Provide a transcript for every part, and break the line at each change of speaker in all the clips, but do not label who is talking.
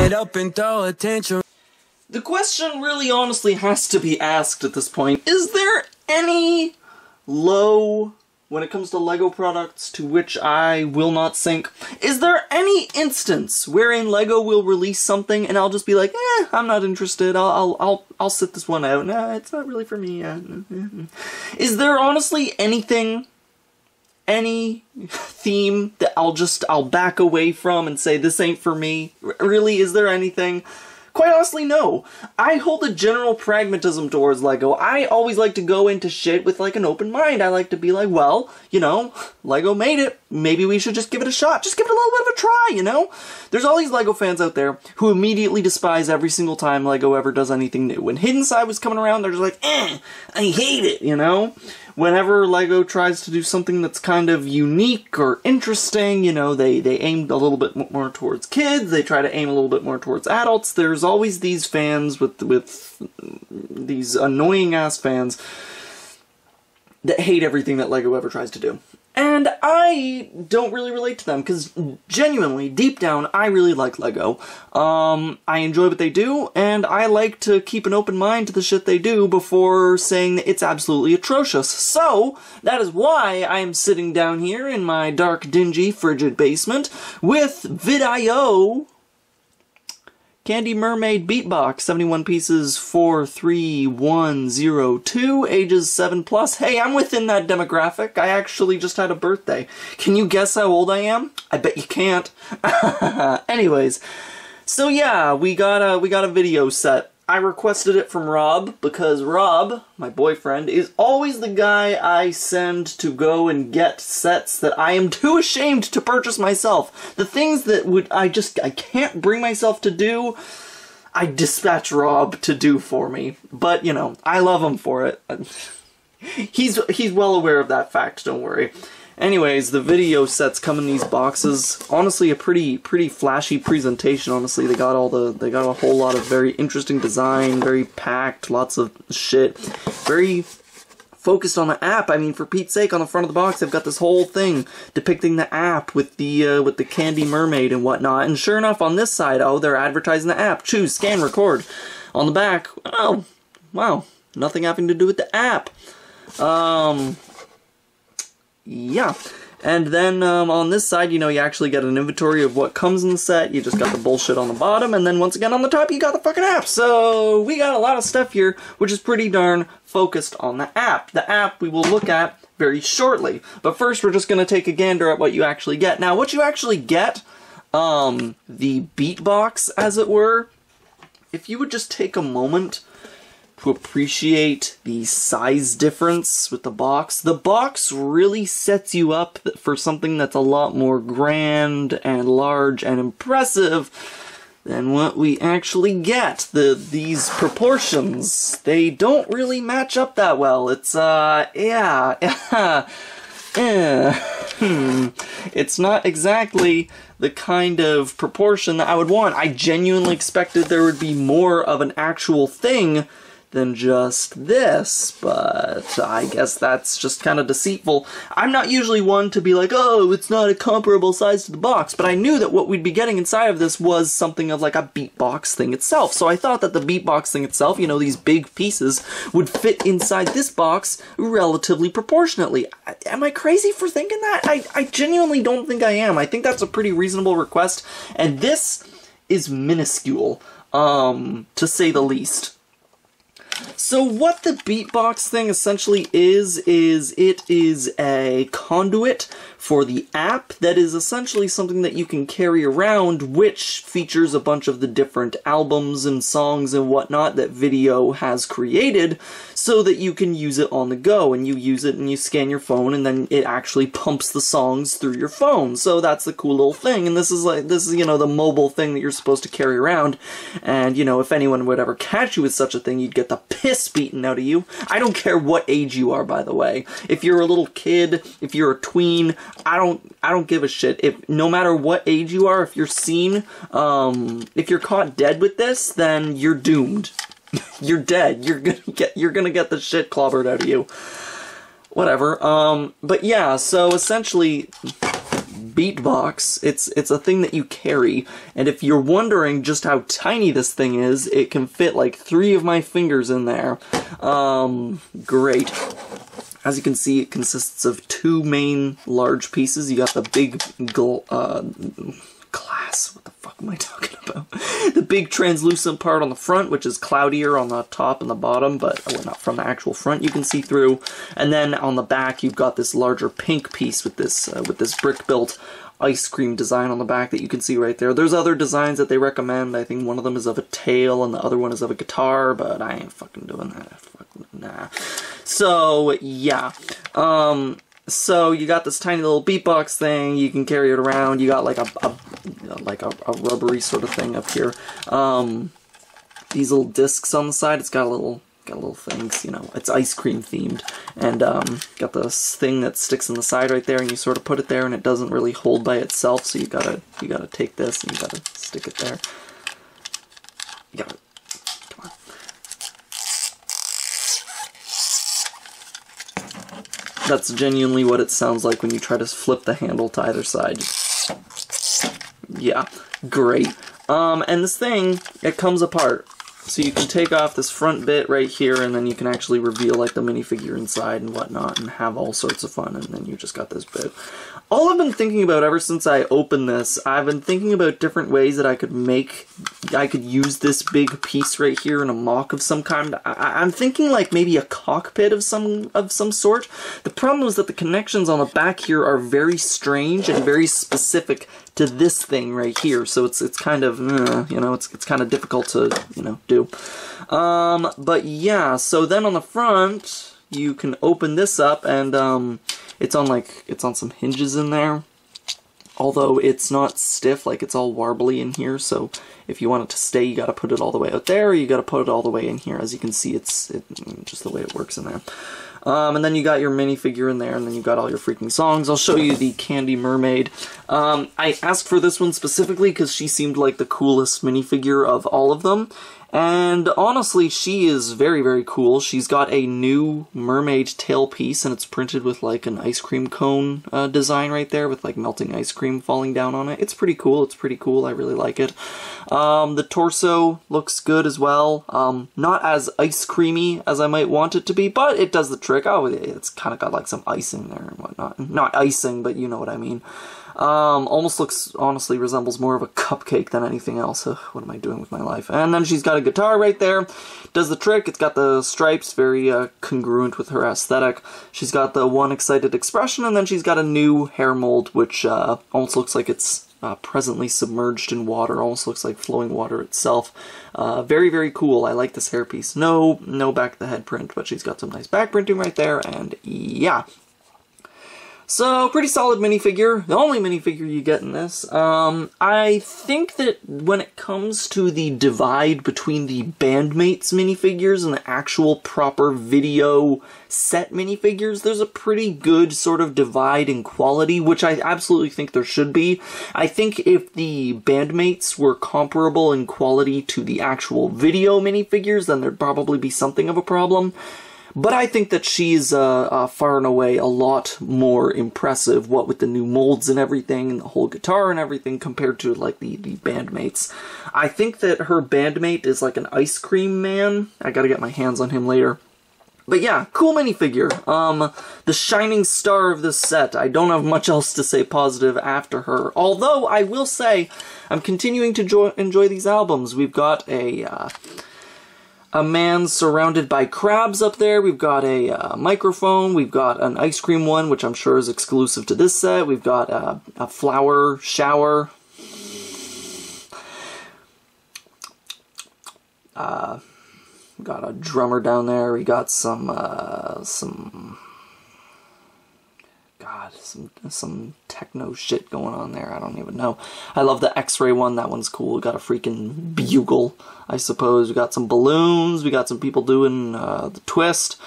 it up and throw attention.
The question really honestly has to be asked at this point, is there any low, when it comes to LEGO products, to which I will not sink? Is there any instance wherein LEGO will release something and I'll just be like, I'm not interested, I'll sit this one out, nah, it's not really for me. Is there honestly anything, any theme that I'll back away from and say, this ain't for me? Really, is there anything? Quite honestly, no. I hold a general pragmatism towards LEGO. I always like to go into shit with, like, an open mind. I like to be like, well, you know, LEGO made it. Maybe we should just give it a shot. Just give it a little bit of a try, you know? There's all these LEGO fans out there who immediately despise every single time LEGO ever does anything new. When Hidden Side was coming around, they're just like, I hate it, you know? Whenever LEGO tries to do something that's kind of unique or interesting, you know, they aim a little bit more towards kids, they try to aim a little bit more towards adults. There's always these fans with these annoying-ass fans that hate everything that LEGO ever tries to do. And I don't really relate to them, because genuinely, deep down, I really like LEGO. I enjoy what they do, and I like to keep an open mind to the shit they do before saying that it's absolutely atrocious. So, that is why I am sitting down here in my dark, dingy, frigid basement with vidiLow Candy Mermaid Beatbox, 71 pieces, 43102, ages 7+. Hey, I'm within that demographic. I actually just had a birthday. Can you guess how old I am? I bet you can't. Anyways, so yeah, we got a video set. I requested it from Rob, because Rob, my boyfriend, is always the guy I send to go and get sets that I am too ashamed to purchase myself. The things that I can't bring myself to do, I dispatch Rob to do for me. But, you know, I love him for it. He's well aware of that fact, don't worry. Anyways, the video sets come in these boxes. Honestly, a pretty flashy presentation. Honestly, they got a whole lot of very interesting design, very packed, lots of shit, very focused on the app. I mean, for Pete's sake, on the front of the box, they've got this whole thing depicting the app with the Candy Mermaid and whatnot. And sure enough, on this side, oh, they're advertising the app. Choose, scan, record. On the back, oh, wow, nothing having to do with the app. Yeah, and then on this side, you know, you actually get an inventory of what comes in the set. You just got the bullshit on the bottom, and then once again on the top, you got the fucking app. So we got a lot of stuff here, which is pretty darn focused on the app. The app we will look at very shortly. But first, we're just going to take a gander at what you actually get. Now, what you actually get, the beatbox, as it were, if you would just take a moment to appreciate the size difference with the box really sets you up for something that's a lot more grand and large and impressive than what we actually get. These proportions, they don't really match up that well. It's, it's not exactly the kind of proportion that I would want. I genuinely expected there would be more of an actual thing than just this, but I guess that's just kind of deceitful. I'm not usually one to be like, oh, it's not a comparable size to the box, but I knew that what we'd be getting inside of this was something of like a beatbox thing itself, so I thought that the beatbox thing itself, you know, these big pieces, would fit inside this box relatively proportionately. Am I crazy for thinking that? I genuinely don't think I am. I think that's a pretty reasonable request, and this is minuscule, to say the least. So what the beatbox thing essentially is it is a conduit for the app that is essentially something that you can carry around, which features a bunch of the different albums and songs and whatnot that vidiLow has created, so that you can use it on the go, and you use it and you scan your phone, and then it actually pumps the songs through your phone. So that's the cool little thing, and this is, you know, the mobile thing that you're supposed to carry around, and, you know, if anyone would ever catch you with such a thing, you'd get the piss beaten out of you. I don't care what age you are, by the way. If you're a little kid, if you're a tween, I don't give a shit. If no matter what age you are, if you're seen, if you're caught dead with this, then you're doomed. You're dead. You're gonna get the shit clobbered out of you. Whatever. But yeah, so essentially, beatbox. It's a thing that you carry, and if you're wondering just how tiny this thing is, it can fit like 3 of my fingers in there. Great. As you can see, it consists of 2 main large pieces. You got the big glass. What the fuck am I talking about? The big translucent part on the front, which is cloudier on the top and the bottom, but not from the actual front you can see through. And then on the back, you've got this larger pink piece with this brick-built ice cream design on the back that you can see right there. There's other designs that they recommend. I think one of them is of a tail and the other one is of a guitar, but I ain't fucking doing that. Nah. So, yeah. So you got this tiny little beatbox thing, you can carry it around, you got like a rubbery sort of thing up here. These little discs on the side, it's got little things, you know, it's ice cream themed. And got this thing that sticks in the side right there, and you sort of put it there and it doesn't really hold by itself, so you gotta take this and you gotta stick it there. You gotta, come on. That's genuinely what it sounds like when you try to flip the handle to either side. Yeah, great. And this thing, it comes apart. So you can take off this front bit right here, and then you can actually reveal like the minifigure inside and whatnot, and have all sorts of fun, and then you just got this bit. All I've been thinking about ever since I opened this, I've been thinking about different ways that I could use this big piece right here in a mock of some kind. I'm thinking like maybe a cockpit of some sort. The problem is that the connections on the back here are very strange and very specific to this thing right here, so it's kind of, you know, it's kind of difficult to, you know, do. But yeah, so then on the front, you can open this up, and it's on some hinges in there. Although it's not stiff, like it's all warbly in here, so if you want it to stay, you gotta put it all the way out there, or you gotta put it all the way in here. As you can see, it's just the way it works in there. And then you got your minifigure in there, and then you got all your freaking songs. I'll show you the Candy Mermaid. I asked for this one specifically because she seemed like the coolest minifigure of all of them. And honestly, she is very, very cool. She's got a new mermaid tailpiece, and it's printed with like an ice cream cone design right there, with like melting ice cream falling down on it. It's pretty cool. It's pretty cool. I really like it. The torso looks good as well. Not as ice creamy as I might want it to be, but it does the trick. Oh, it's kind of got like some icing there and whatnot. Not icing, but you know what I mean. Almost looks, honestly, resembles more of a cupcake than anything else. Ugh, what am I doing with my life? And then she's got a guitar right there. Does the trick. It's got the stripes, very congruent with her aesthetic. She's got the one excited expression, and then she's got a new hair mold, which almost looks like it's presently submerged in water. Almost looks like flowing water itself. Very, very cool. I like this hairpiece. No back of the head print, but she's got some nice back printing right there, and yeah. So, pretty solid minifigure. The only minifigure you get in this. I think that when it comes to the divide between the Bandmates minifigures and the actual proper video set minifigures, there's a pretty good sort of divide in quality, which I absolutely think there should be. I think if the Bandmates were comparable in quality to the actual video minifigures, then there'd probably be something of a problem. But I think that she's far and away a lot more impressive, what with the new molds and everything, and the whole guitar and everything, compared to, like, the Bandmates. I think that her Bandmate is like an ice cream man. I gotta get my hands on him later. But yeah, cool minifigure. The shining star of this set. I don't have much else to say positive after her. Although, I will say, I'm continuing to enjoy these albums. We've got a man surrounded by crabs up there. We've got a microphone. We've got an ice cream one, which I'm sure is exclusive to this set. We've got a flower shower. We got a drummer down there. We got some techno shit going on there. I don't even know. I love the X-ray one. That one's cool. We got a freaking bugle, I suppose. We got some balloons. We got some people doing the twist.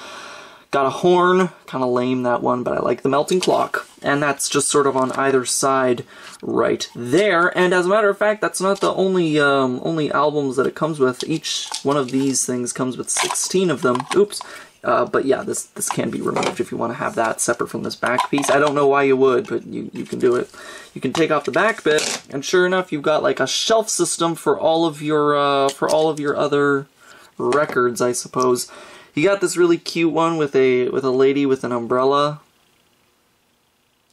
Got a horn. Kind of lame, that one, but I like the melting clock. And that's just sort of on either side right there. And as a matter of fact, that's not the only albums that it comes with. Each one of these things comes with 16 of them. Oops. But yeah, this can be removed if you want to have that separate from this back piece. I don't know why you would, but you can do it. You can take off the back bit, and sure enough, you've got like a shelf system for all of your other records, I suppose. You got this really cute one with a lady with an umbrella.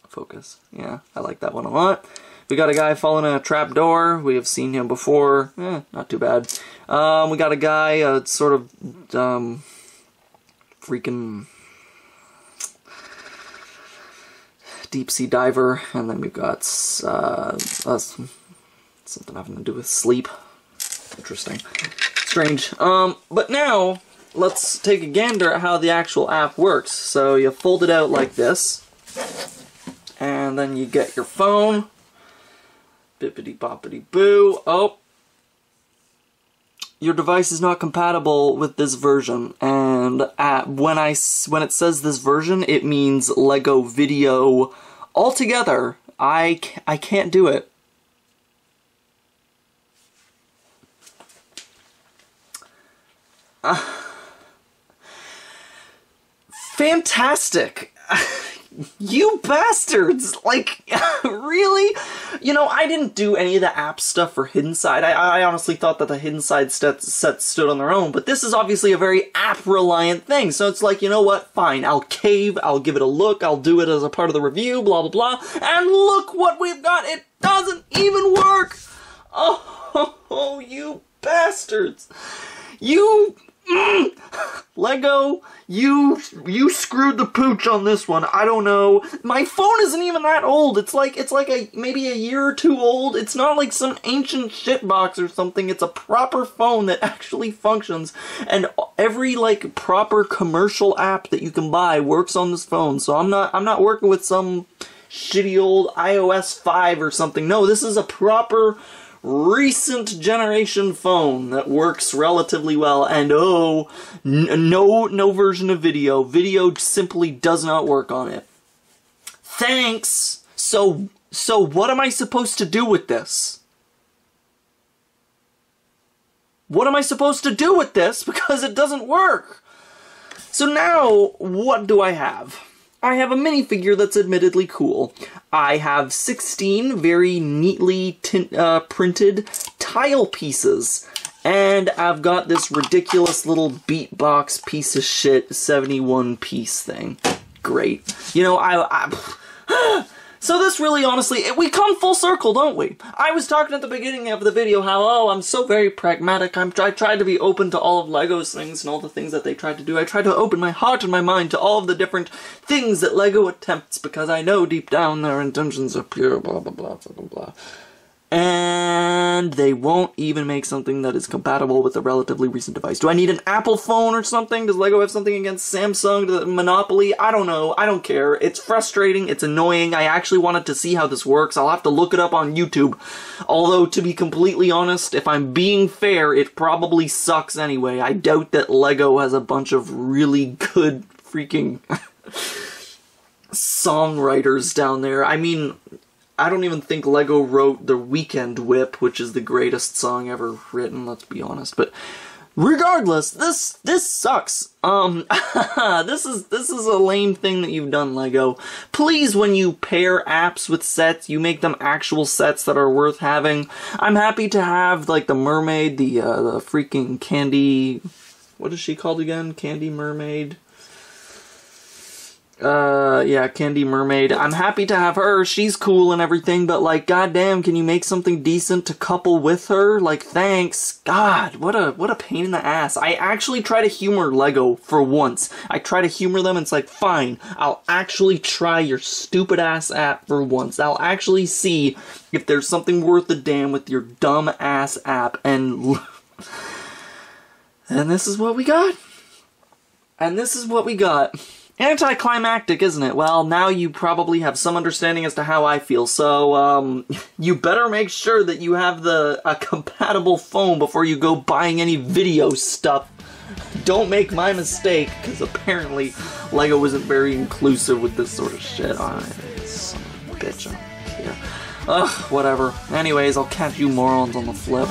Focus. Yeah, I like that one a lot. We got a guy falling in a trap door. We have seen him before. Not too bad. We got a guy, sort of, freaking deep sea diver, and then we've got something having to do with sleep. Interesting. Strange. But now, let's take a gander at how the actual app works. So you fold it out like this, and then you get your phone. Bippity boppity boo. Oh, your device is not compatible with this version, and when it says this version, it means Lego Video altogether. I can't do it. Fantastic. You bastards! Like, really? You know, I didn't do any of the app stuff for Hidden Side. I honestly thought that the Hidden Side sets stood on their own, but this is obviously a very app-reliant thing, so it's like, you know what? Fine, I'll cave, I'll give it a look, I'll do it as a part of the review, blah blah blah, and look what we've got! It doesn't even work! Oh, you bastards! You... Lego, you screwed the pooch on this one. I don't know. My phone isn't even that old. It's like maybe a year or two old. It's not like some ancient shitbox or something. It's a proper phone that actually functions, and every like proper commercial app that you can buy works on this phone. So I'm not working with some shitty old iOS 5 or something. No, this is a proper recent generation phone that works relatively well, and oh, no version of video. Video simply does not work on it. Thanks! So what am I supposed to do with this? What am I supposed to do with this? Because it doesn't work! So now, what do I have? I have a minifigure that's admittedly cool. I have 16 very neatly printed tile pieces. And I've got this ridiculous little beatbox piece of shit 71 piece thing. Great. You know, so this really, honestly, we come full circle, don't we? I was talking at the beginning of the video how, oh, I'm so very pragmatic. I tried to be open to all of Lego's things and all the things that they tried to do. I tried to open my heart and my mind to all of the different things that Lego attempts, because I know deep down their intentions are pure, blah, blah, blah, blah, blah, blah. And they won't even make something that is compatible with a relatively recent device. Do I need an Apple phone or something? Does Lego have something against Samsung, the monopoly? I don't know. I don't care. It's frustrating. It's annoying. I actually wanted to see how this works. I'll have to look it up on YouTube. Although, to be completely honest, if I'm being fair, it probably sucks anyway. I doubt that Lego has a bunch of really good freaking songwriters down there. I mean, I don't even think Lego wrote The Weekend Whip, which is the greatest song ever written, let's be honest. But regardless, this sucks. This is a lame thing that you've done, Lego. Please, when you pair apps with sets, you make them actual sets that are worth having. I'm happy to have, like, the mermaid, the freaking Candy... What is she called again? Candy Mermaid? Yeah, Candy Mermaid. I'm happy to have her. She's cool and everything, but like, goddamn, can you make something decent to couple with her? Like, thanks. God, what a pain in the ass. I actually try to humor Lego for once. I try to humor them, and it's like, fine, I'll actually try your stupid ass app for once. I'll actually see if there's something worth a damn with your dumb ass app, and this is what we got. And this is what we got. Anticlimactic, isn't it? Well, now you probably have some understanding as to how I feel, so, you better make sure that you have a compatible phone before you go buying any video stuff. Don't make my mistake, because apparently Lego isn't very inclusive with this sort of shit. Son of a bitch, I don't care. Ugh, whatever. Anyways, I'll catch you morons on the flip.